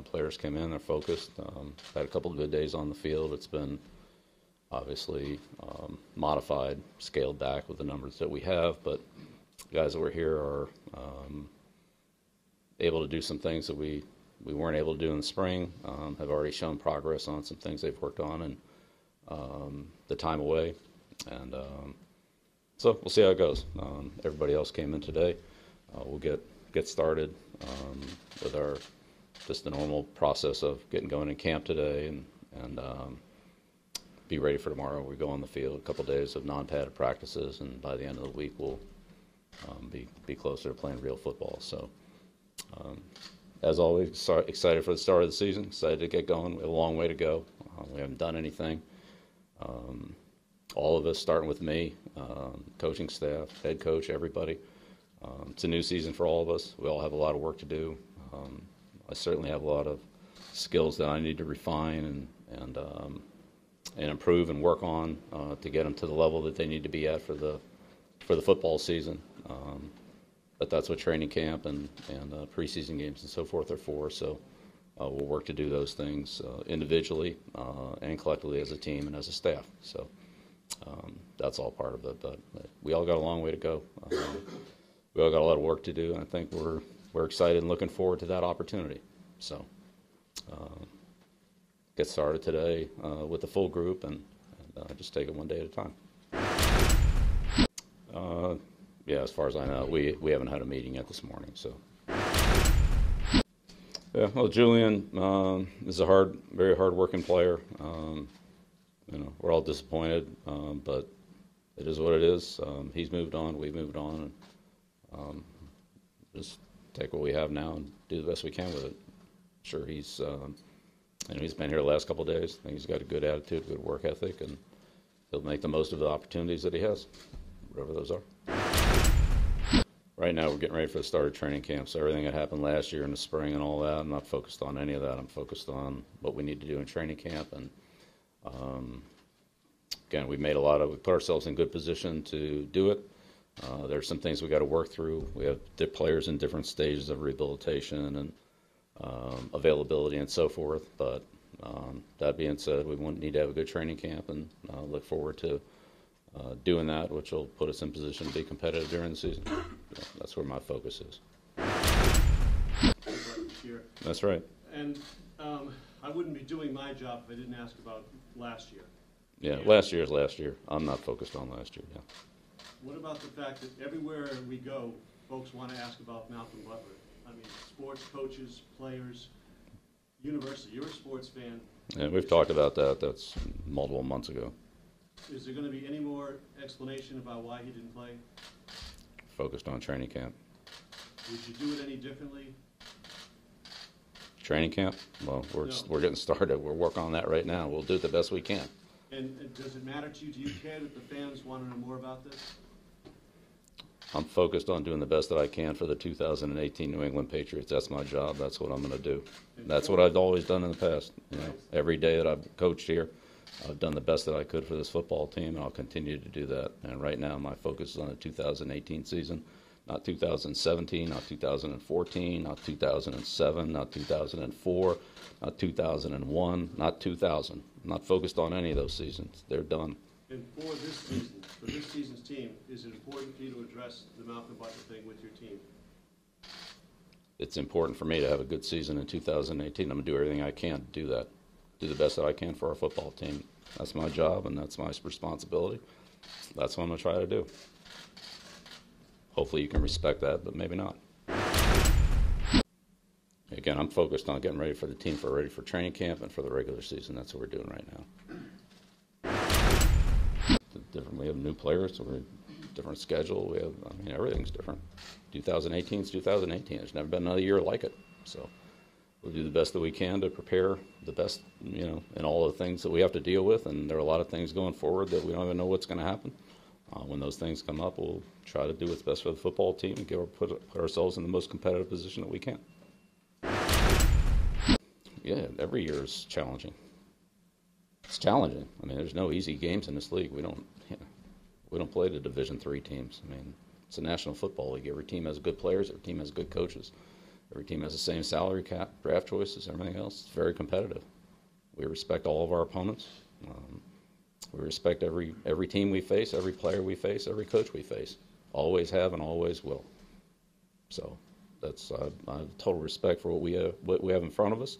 Players came in, they're focused. Had a couple of good days on the field. It's been obviously modified, scaled back with the numbers that we have, but guys that were here are able to do some things that we weren't able to do in the spring, have already shown progress on some things they've worked on and the time away. And so we'll see how it goes. Everybody else came in today. We'll get started with our just the normal process of getting going in camp today and be ready for tomorrow. We go on the field, a couple of days of non-padded practices, and by the end of the week we'll be closer to playing real football. So as always, excited for the start of the season, excited to get going. We have a long way to go. We haven't done anything. All of us, starting with me, coaching staff, head coach, everybody. It's a new season for all of us. We all have a lot of work to do. I certainly have a lot of skills that I need to refine and improve and work on to get them to the level that they need to be at for the football season. But that's what training camp and preseason games and so forth are for. So we'll work to do those things individually and collectively as a team and as a staff. So that's all part of it. But we all got a long way to go. We all got a lot of work to do, and I think we're excited and looking forward to that opportunity. So get started today with the full group and just take it one day at a time. Yeah, as far as I know, we haven't had a meeting yet this morning. So yeah, well, Julian is a very hard-working player. We're all disappointed, but it is what it is. He's moved on, we've moved on, and just take what we have now and do the best we can with it. Sure, he's been here the last couple of days. I think he's got a good attitude, good work ethic, and he'll make the most of the opportunities that he has, whatever those are. Right now, we're getting ready for the start of training camp, so everything that happened last year in the spring and all that, I'm not focused on any of that. I'm focused on what we need to do in training camp, and again, we put ourselves in good position to do it. There's some things we got to work through. We have players in different stages of rehabilitation and availability and so forth. But that being said, we need to have a good training camp and look forward to doing that, which will put us in position to be competitive during the season. That's where my focus is. That's right. And I wouldn't be doing my job if I didn't ask about last year. Yeah, last year is last year. I'm not focused on last year, yeah. What about the fact that everywhere we go, folks want to ask about Malcolm Butler? I mean, sports coaches, players, university. You're a sports fan. Yeah, we've talked about that. That's multiple months ago. Is there going to be any more explanation about why he didn't play? Focused on training camp. Would you do it any differently? Training camp? Well, we're getting started. We're working on that right now. We'll do it the best we can. And does it matter to you? Do you care that the fans want to know more about this? I'm focused on doing the best that I can for the 2018 New England Patriots. That's my job. That's what I'm going to do. That's what I've always done in the past. Every day that I've coached here, I've done the best that I could for this football team, and I'll continue to do that. And right now, my focus is on the 2018 season, not 2017, not 2014, not 2007, not 2004, not 2001, not 2000. I'm not focused on any of those seasons. They're done. And for this season's team, is it important for you to address the Malcolm Butler thing with your team? It's important for me to have a good season in 2018. I'm going to do everything I can to do that, do the best that I can for our football team. That's my job, and that's my responsibility. That's what I'm going to try to do. Hopefully you can respect that, but maybe not. Again, I'm focused on getting ready for the team, ready for training camp and for the regular season. That's what we're doing right now. We have new players, so we're different schedule. Everything's different. 2018 is 2018. There's never been another year like it. So we'll do the best that we can to prepare the best, in all the things that we have to deal with. And there are a lot of things going forward that we don't even know what's going to happen. When those things come up, we'll try to do what's best for the football team and put ourselves in the most competitive position that we can. Yeah, every year is challenging. It's challenging. There's no easy games in this league. We don't play the Division III teams. It's a National Football League. Every team has good players. Every team has good coaches. Every team has the same salary cap, draft choices, everything else. It's very competitive. We respect all of our opponents. We respect every team we face, every player we face, every coach we face. Always have and always will. So that's I have total respect for what we have in front of us.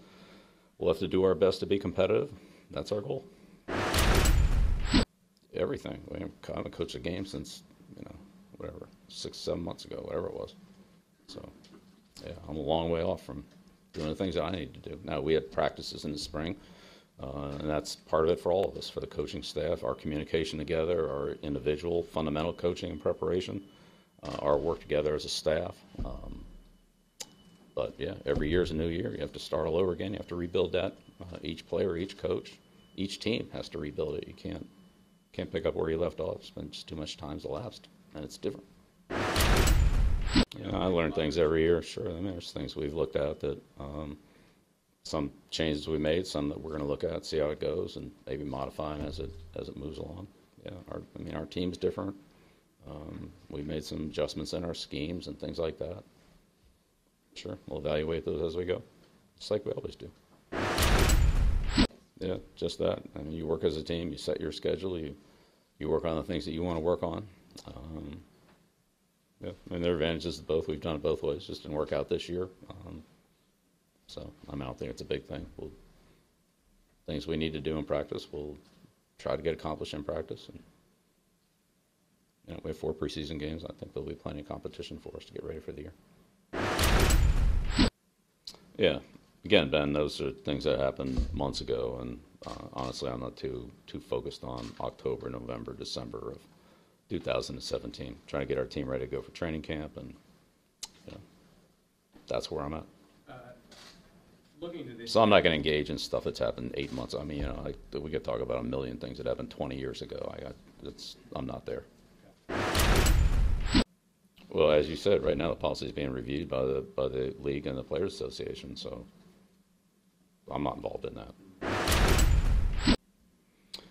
We'll have to do our best to be competitive. That's our goal. Everything. I haven't coached a game since, whatever, 6-7 months ago, whatever it was. So, yeah, I'm a long way off from doing the things that I need to do. Now, we had practices in the spring, and that's part of it for all of us, for the coaching staff, our communication together, our individual fundamental coaching and preparation, our work together as a staff. But, yeah, every year is a new year. You have to start all over again. You have to rebuild that. Each player, each coach, each team has to rebuild it. You can't pick up where you left off. It's been just too much time's elapsed, and it's different. I learn things every year, sure. There's things we've looked at that some changes we made, some that we're going to look at, see how it goes, and maybe modify it as it moves along. Yeah, our team's different. We made some adjustments in our schemes and things like that. Sure, we'll evaluate those as we go, just like we always do. Yeah, just that. You work as a team. You set your schedule. You work on the things that you want to work on. Yeah, there are advantages to both. We've done it both ways. Just didn't work out this year. So I don't think it's a big thing. Things we need to do in practice, we'll try to get accomplished in practice. And we have 4 preseason games. I think there'll be plenty of competition for us to get ready for the year. Yeah. Again, Ben, those are things that happened months ago, and honestly, I'm not too focused on October, November, December of 2017. Trying to get our team ready to go for training camp, and that's where I'm at. So I'm not going to engage in stuff that's happened 8 months. We could talk about a million things that happened 20 years ago. I'm not there. Well, as you said, right now the policy is being reviewed by the league and the Players Association, so I'm not involved in that.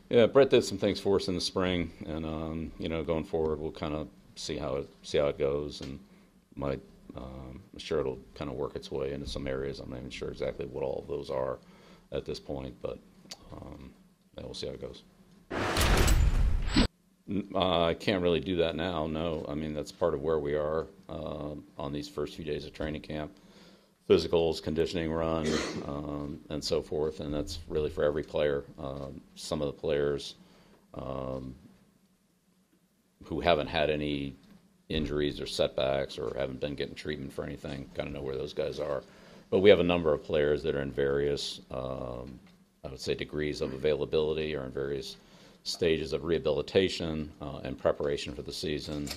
Yeah, Brett did some things for us in the spring, and going forward, we'll kind of see how it goes, and I'm sure it'll kind of work its way into some areas. I'm not even sure exactly what all of those are at this point, but we'll see how it goes. I can't really do that now, no. That's part of where we are on these first few days of training camp. Physicals, conditioning run, and so forth, and that's really for every player. Some of the players who haven't had any injuries or setbacks or haven't been getting treatment for anything kind of know where those guys are. But we have a number of players that are in various, I would say, degrees of availability or in various stages of rehabilitation and preparation for the season.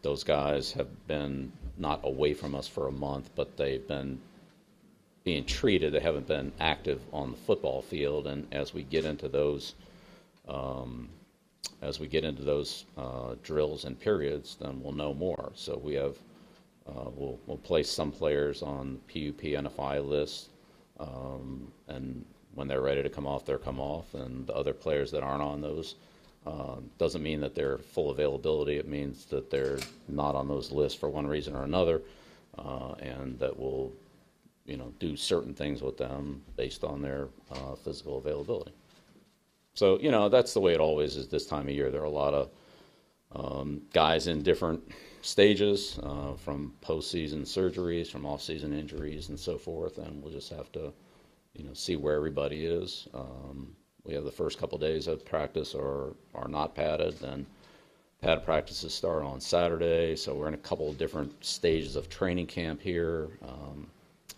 Those guys have been not away from us for a month, but they've been being treated. They haven't been active on the football field, and as we get into those drills and periods, then we'll know more. So we have we'll place some players on the PUP NFI list, and when they're ready to come off, they'll come off, and the other players that aren't on those doesn't mean that they're full availability. It means that they're not on those lists for one reason or another, and that we'll do certain things with them based on their physical availability. So that's the way it always is this time of year. There are a lot of guys in different stages, from postseason surgeries, from off-season injuries, and so forth, and we'll just have to see where everybody is. We have the first couple of days of practice are not padded, then padded practices start on Saturday, so we're in a couple of different stages of training camp here.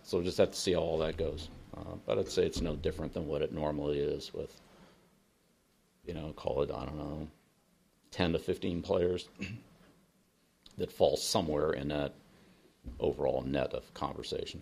So we'll just have to see how all that goes. But I'd say it's no different than what it normally is with, call it, 10 to 15 players that fall somewhere in that overall net of conversation.